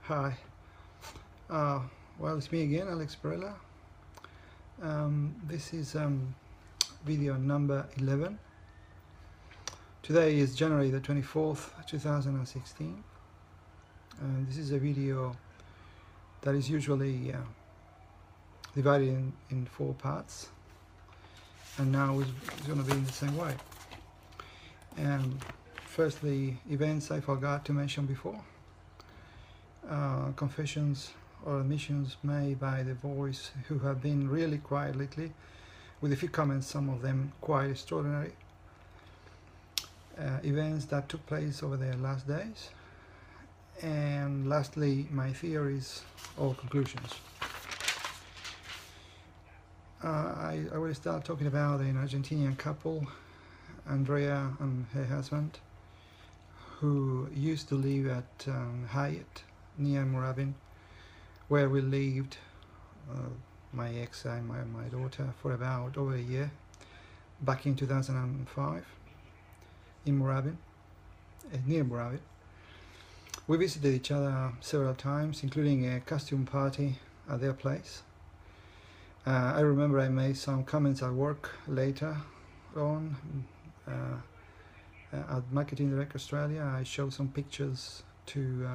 Hi. Uh, well, it's me again, Alex Perella. This is video number 11. Today is January the 24th, 2016. This is a video that is usually divided in four parts, and now it's going to be in the same way. First, the events I forgot to mention before. Confessions or admissions made by the voice who have been really quiet lately, with a few comments, some of them quite extraordinary. Events that took place over the last days. And lastly, my theories or conclusions. I will start talking about an Argentinian couple, Andrea and her husband, who used to live at Hyatt near Moorabbin, where we lived, my ex and my daughter, for about over a year, back in 2005, in Moorabbin, near Moorabbin. We visited each other several times, including a costume party at their place. I remember I made some comments at work later on. At Marketing Direct Australia, I showed some pictures to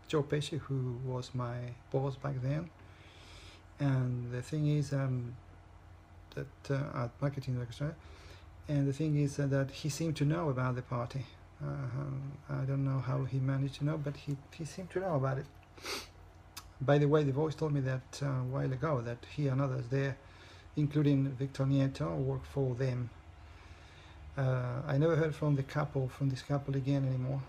Joe Pesci, who was my boss back then. And the thing is that at Marketing Direct Australia, and the thing is that he seemed to know about the party. I don't know how he managed to know, but he seemed to know about it. By the way, the voice told me that a while ago that he and others there, including Victor Nieto, worked for them. I never heard from this couple again anymore.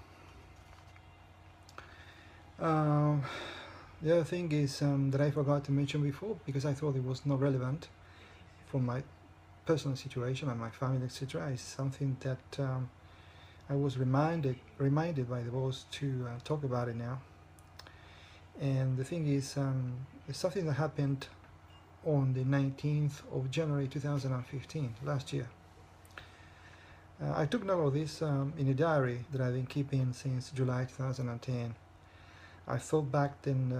The other thing is that I forgot to mention before, because I thought it was not relevant for my personal situation and my family, etc. Is something that I was reminded by the boss to talk about it now. And the thing is, it's something that happened on the 19th of January 2015, last year. I took note of this in a diary that I've been keeping since July 2010. I thought back then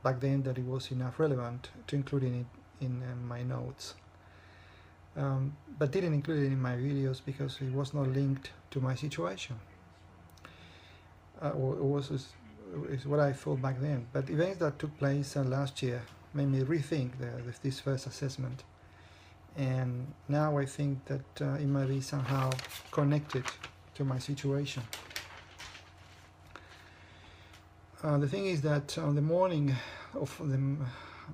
that it was enough relevant to include it in my notes, but didn't include it in my videos because it was not linked to my situation. Or is what I thought back then. But events that took place last year made me rethink this first assessment, and now I think that it might be somehow connected to my situation. The thing is that on the morning of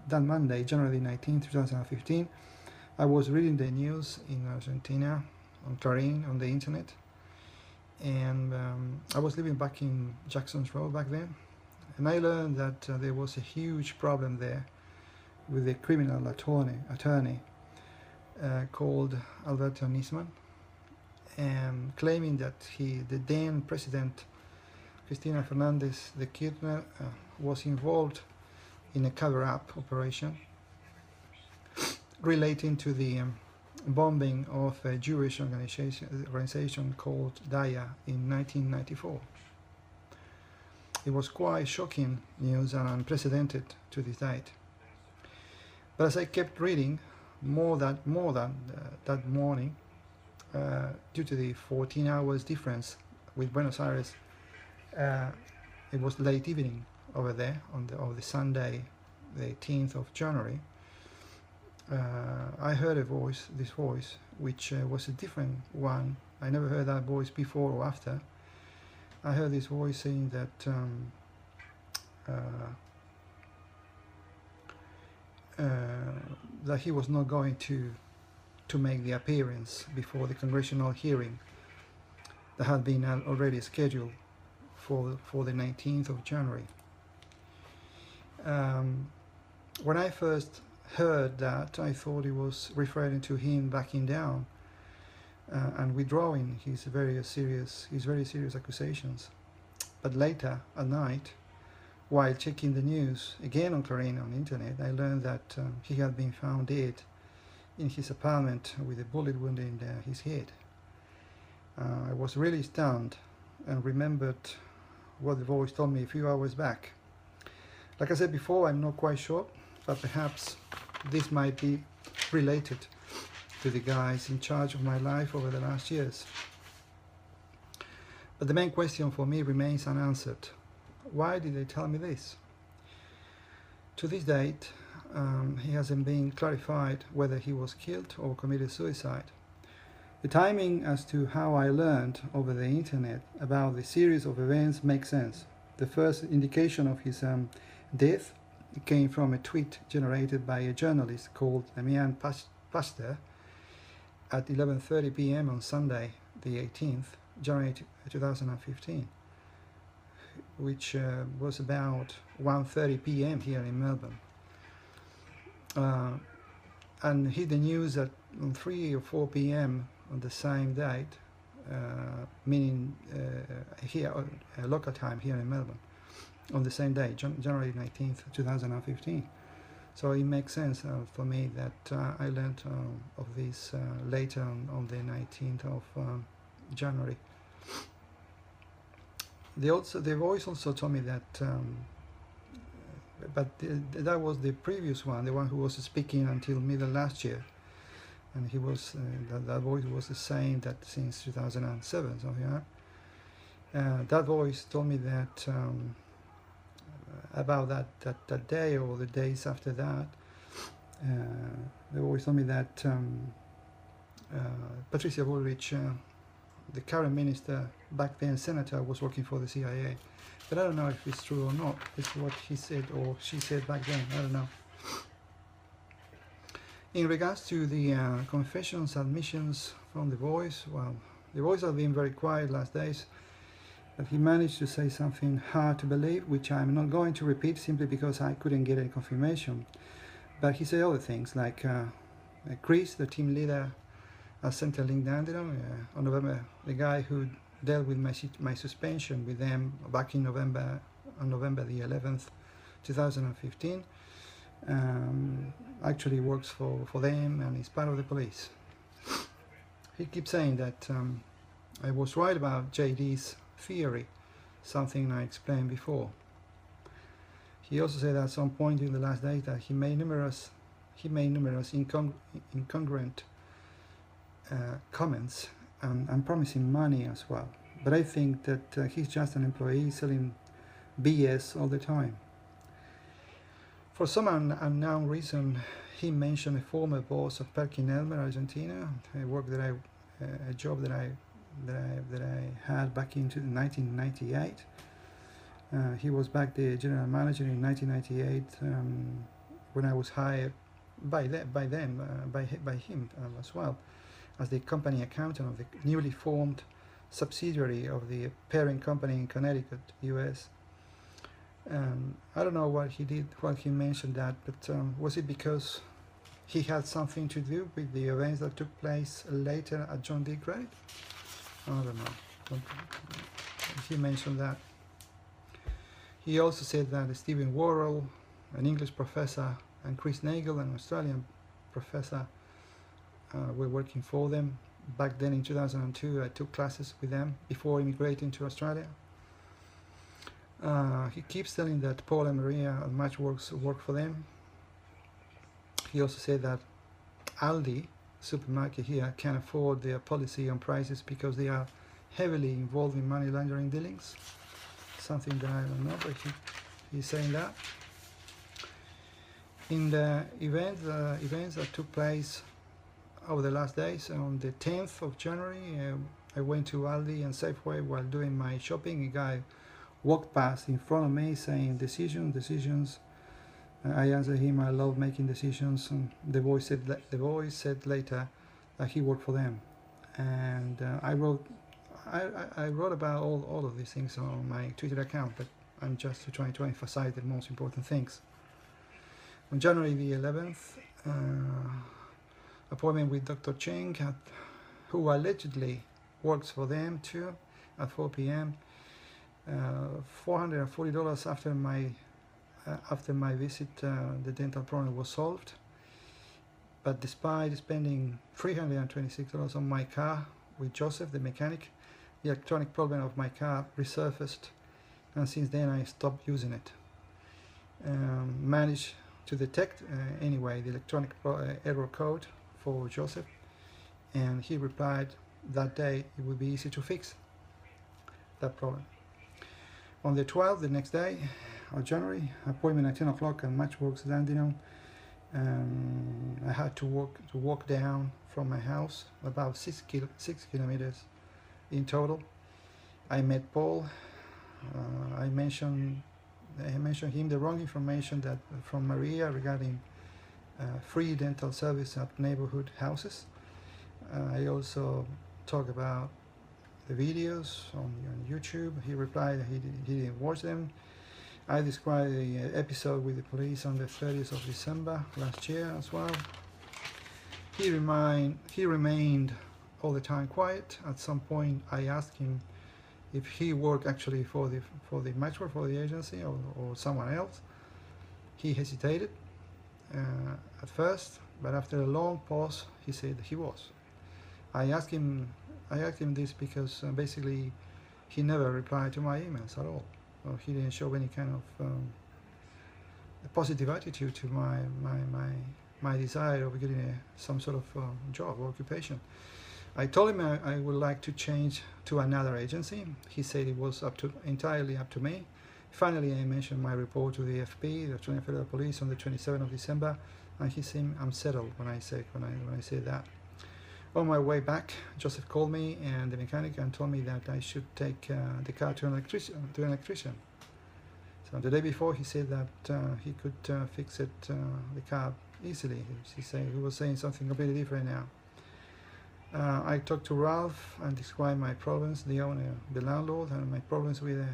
that Monday, January 19, 2015, I was reading the news in Argentina, on Clarín, on the internet, and I was living back in Jackson's Road back then, and I learned that there was a huge problem there with a criminal attorney called Alberto Nisman, and claiming that the then president Cristina Fernandez de Kirchner was involved in a cover-up operation relating to the bombing of a Jewish organization called DAIA in 1994. It was quite shocking news and unprecedented to this date. But as I kept reading more than that morning, due to the 14 hours difference with Buenos Aires, it was late evening over there on the Sunday, the 18th of January. I heard this voice, which was a different one. I never heard that voice before or after. I heard this voice saying that that he was not going to make the appearance before the congressional hearing that had been already scheduled for the 19th of January. When I first heard that, I thought it was referring to him backing down and withdrawing his very serious accusations. But later at night, while checking the news again on Clarín on the internet, I learned that he had been found dead in his apartment with a bullet wound in his head. I was really stunned and remembered what the voice told me a few hours back, Like I said before, I'm not quite sure, but perhaps this might be related to the guys in charge of my life over the last years. But the main question for me remains unanswered. Why did they tell me this? To this date, he hasn't been clarified whether he was killed or committed suicide. The timing as to how I learned over the internet about the series of events makes sense. The first indication of his death came from a tweet generated by a journalist called Amian Pasteur at 11:30 p.m. on Sunday, the 18th January 2015, which was about 1:30 p.m. here in Melbourne. And hit the news at 3 or 4 p.m. on the same date, meaning here, local time here in Melbourne, on the same day, January 19th, 2015. So it makes sense for me that I learned of this later on the 19th of January. The voice also told me that, but that was the previous one, the one who was speaking until middle last year, and he was that voice was saying that since 2007, something like that. That voice told me that about that day or the days after that. The voice told me that Patricia Bullrich, the current minister, back then senator, was working for the CIA. But I don't know if it's true or not. It's what he said or she said back then. I don't know. In regards to the confessions, admissions from the voice, well, the voice has been very quiet last days, but he managed to say something hard to believe, which I'm not going to repeat simply because I couldn't get any confirmation. But he said other things like Chris, the team leader, sent a link down to them on November. The guy who dealt with my suspension with them back in November, on November the 11th, 2015, actually works for them and is part of the police. He keeps saying that I was right about JD's theory, something I explained before. He also said at some point in the last days that he made numerous incongruent comments and promising money as well. But I think that he's just an employee selling BS all the time. For some unknown reason, he mentioned a former boss of Perkin Elmer, Argentina, a job that I had back in 1998. He was back the general manager in 1998 when I was hired by him as well, as the company accountant of the newly formed subsidiary of the parent company in Connecticut, US. I don't know what he did, what he mentioned that, but was it because he had something to do with the events that took place later at John D. Gray? I don't know. He mentioned that. He also said that Stephen Worrell, an English professor, and Chris Nagel, an Australian professor, were working for them. Back then in 2002, I took classes with them before immigrating to Australia. He keeps telling that Paul and Maria and Match work for them. He also said that Aldi supermarket here can afford their policy on prices because they are heavily involved in money laundering dealings. Something that I don't know, but he's saying that. In the events that took place over the last days, on the 10th of January, I went to Aldi and Safeway while doing my shopping. A guy walked past in front of me saying, decisions. I answered him, I love making decisions. And the voice said later that he worked for them. And I wrote about all of these things on my Twitter account, but I'm just trying to emphasize the most important things. On January the 11th, appointment with Dr. Cheng, who allegedly works for them too, at 4 p.m. $440 after my visit, the dental problem was solved. But despite spending $326 on my car with Joseph, the mechanic, the electronic problem of my car resurfaced, and since then I stopped using it. managed to detect anyway the electronic error code for Joseph, and he replied that day it would be easy to fix that problem. On the 12th, the next day of January, appointment at 10 o'clock at Matchworks Dandenong. I had to walk down from my house about 6 kilometers in total. I met Paul. I mentioned him the wrong information that from Maria regarding free dental service at neighborhood houses. I also talked about the videos on YouTube. He replied that he didn't watch them. I described the episode with the police on the 30th of December last year as well. He remained all the time quiet. At some point I asked him if he worked actually for the Matchwork, for the agency, or someone else. He hesitated at first, but after a long pause he said he was. I asked him this because basically he never replied to my emails at all. Well, he didn't show any kind of positive attitude to my desire of getting some sort of job or occupation. I told him I would like to change to another agency. He said it was entirely up to me. Finally, I mentioned my report to the FP, the Australian Federal Police, on the 27th of December, and he seemed unsettled when I said that. On my way back, Joseph called me and the mechanic and told me that I should take the car to an electrician. So the day before, he said that he could fix it, the car, easily. He was saying something completely different now. I talked to Ralph and described my problems, the owner, the landlord, and my problems with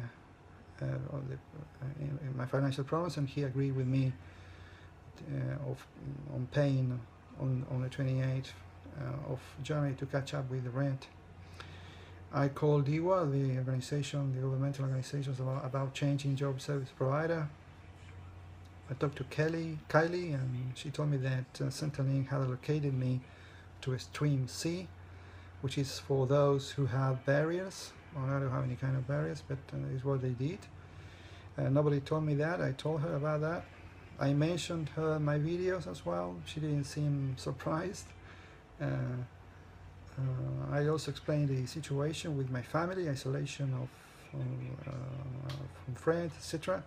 my financial problems, and he agreed with me on paying on the 28th of January to catch up with the rent. I called DIWA, the organization, the governmental organizations, about changing job service provider. I talked to Kylie, and she told me that Centrelink had allocated me to a stream C, which is for those who have barriers. Well, I don't have any kind of barriers, but it's what they did. Nobody told me that. I told her about that. I mentioned her my videos as well. She didn't seem surprised. I also explained the situation with my family, isolation from friends, etc.,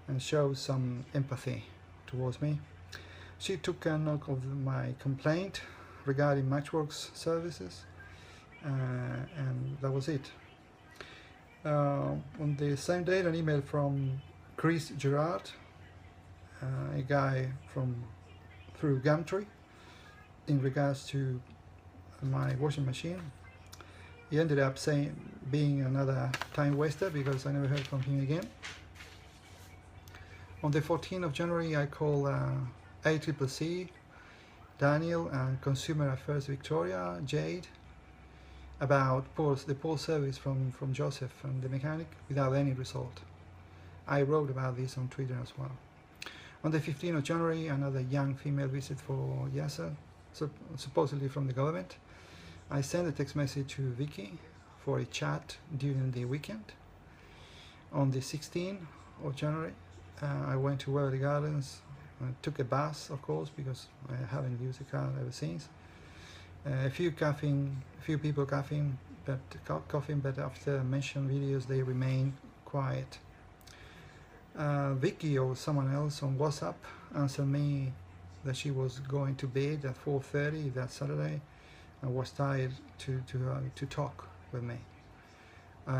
and showed some empathy towards me. She took a note of my complaint regarding Matchworks services, and that was it. On the same day, an email from Chris Gerard, a guy through Gumtree, in regards to my washing machine. He ended up being another time waster because I never heard from him again. On the 14th of January, I called ACCC, Daniel, and Consumer Affairs Victoria, Jade, about the poor service from Joseph and the mechanic without any result. I wrote about this on Twitter as well. On the 15th of January, another young female visit for Yasser, supposedly from the government. I sent a text message to Vicky for a chat during the weekend. On the 16th of January, I went to Waverley Gardens. I took a bus, of course, because I haven't used a car ever since. A few people coughing, but after mentioned videos, they remain quiet. Vicky or someone else on WhatsApp answered me that she was going to bed at 4:30 that Saturday and was tired to talk with me.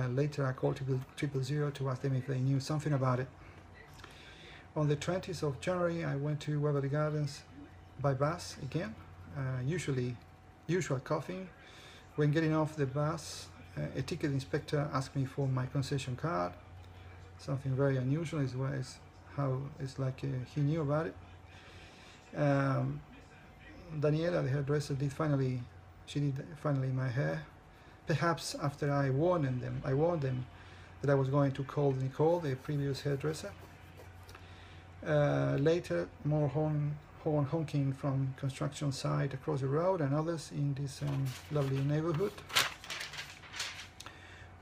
Later I called 000 to ask them if they knew something about it. On the 20th of January, I went to Waverley Gardens by bus again. Usual coughing. When getting off the bus, a ticket inspector asked me for my concession card. Something very unusual is how it's like he knew about it. Daniela, the hairdresser, did finally my hair. Perhaps after I warned them that I was going to call Nicole, the previous hairdresser. Later, more horn honking from construction site across the road and others in this lovely neighborhood.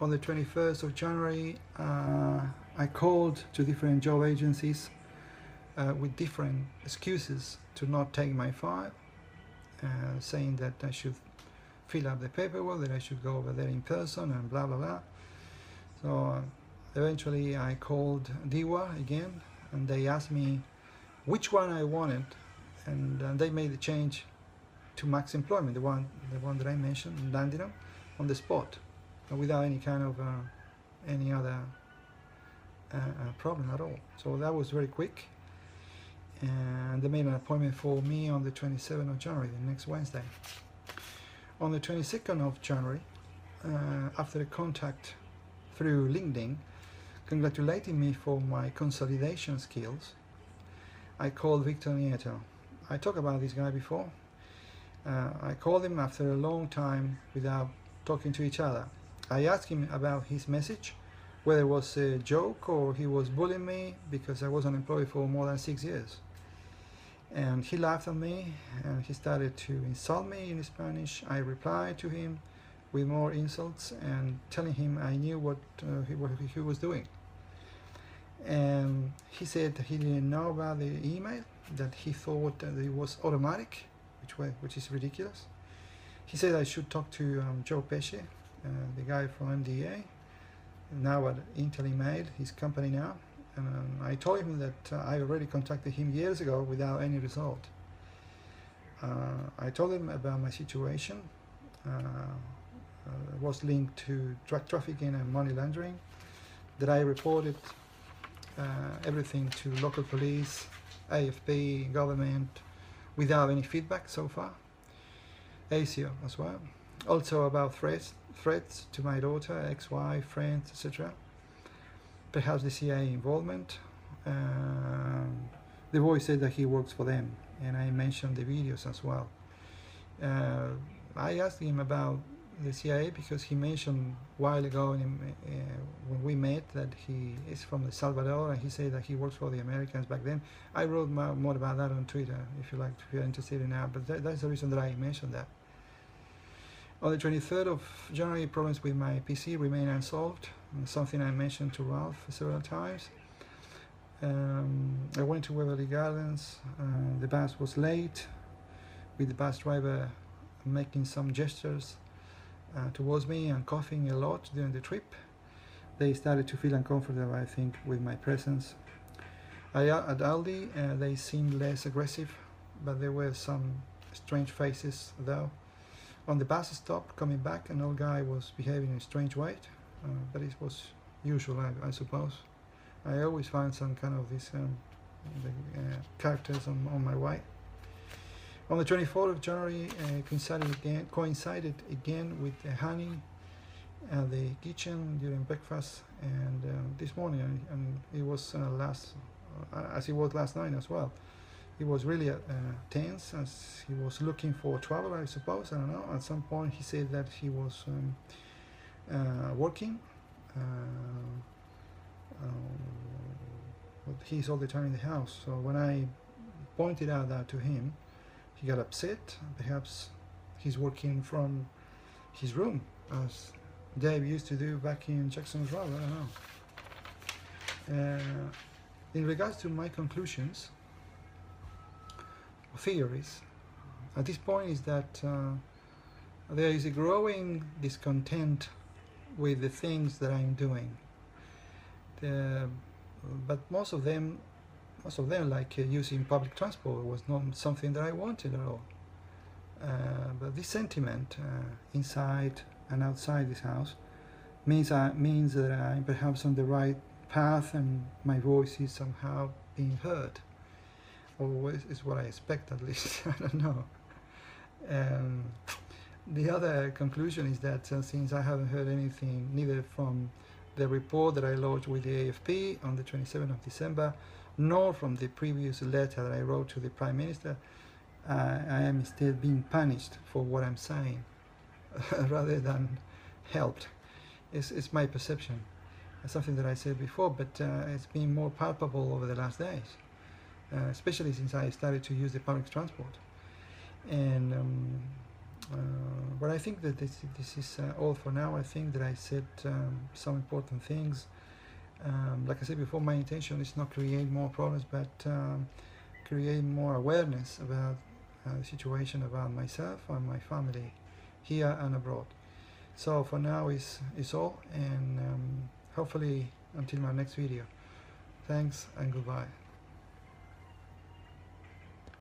On the 21st of January, I called to different job agencies with different excuses to not take my file, saying that I should fill up the paperwork, that I should go over there in person, and blah blah blah. So eventually I called DEWA again, and they asked me which one I wanted, and they made the change to max employment, the one that I mentioned in Dandenong, on the spot, without any kind of any other problem at all. So that was very quick, and they made an appointment for me on the 27th of January, the next Wednesday. On the 22nd of January, after a contact through LinkedIn congratulating me for my consolidation skills, I called Victor Nieto. I talked about this guy before. I called him after a long time without talking to each other. I asked him about his message, whether it was a joke or he was bullying me because I was unemployed for more than 6 years. And he laughed at me and he started to insult me in Spanish. I replied to him with more insults and telling him I knew what he was doing. And he said that he didn't know about the email, that he thought that it was automatic, which is ridiculous. He said I should talk to Joe Pesce, the guy from MDA, now at Intel Email, his company now. And I told him that I already contacted him years ago without any result. I told him about my situation. It was linked to drug trafficking and money laundering, that I reported everything to local police, AFP, government, without any feedback so far. ASIO as well. Also about threats to my daughter, ex-wife, friends, etc. Perhaps the CIA involvement. The boy said that he works for them, and I mentioned the videos as well. I asked him about the CIA because he mentioned a while ago when we met that he is from El Salvador, and he said that he works for the Americans back then. I wrote more about that on Twitter if you're interested in that, but that's the reason that I mentioned that. On the 23rd of January, problems with my PC remain unsolved, something I mentioned to Ralph several times. I went to Waverly Gardens. The bus was late, with the bus driver making some gestures towards me and coughing a lot during the trip. They started to feel uncomfortable, I think, with my presence. At Aldi, they seemed less aggressive, but there were some strange faces though. On the bus stop coming back, an old guy was behaving in a strange way, but it was usual, I suppose. I always find some kind of these characters on my way. On the 24th of January, coincided again with Hani at the kitchen during breakfast, and this morning, and it was as it was last night as well. He was really tense, as he was looking for trouble, I suppose. I don't know. At some point, he said that he was working. But he's all the time in the house. So when I pointed out that to him, he got upset. Perhaps he's working from his room, as Dave used to do back in Jackson's Road. I don't know. In regards to my conclusions, theories at this point is that there is a growing discontent with the things that I'm doing. But most of them, like using public transport, was not something that I wanted at all. But this sentiment inside and outside this house means that I'm perhaps on the right path and my voice is somehow being heard. Or is what I expect, at least. I don't know. The other conclusion is that since I haven't heard anything, neither from the report that I lodged with the AFP on the 27th of December, nor from the previous letter that I wrote to the Prime Minister, I am instead being punished for what I'm saying, rather than helped. It's my perception. It's something that I said before, but it's been more palpable over the last days. Especially since I started to use the public transport. And but I think that this is all for now. I think that I said some important things. Like I said before, my intention is not create more problems, but create more awareness about the situation about myself and my family here and abroad. So for now is all, and hopefully until my next video. Thanks and goodbye.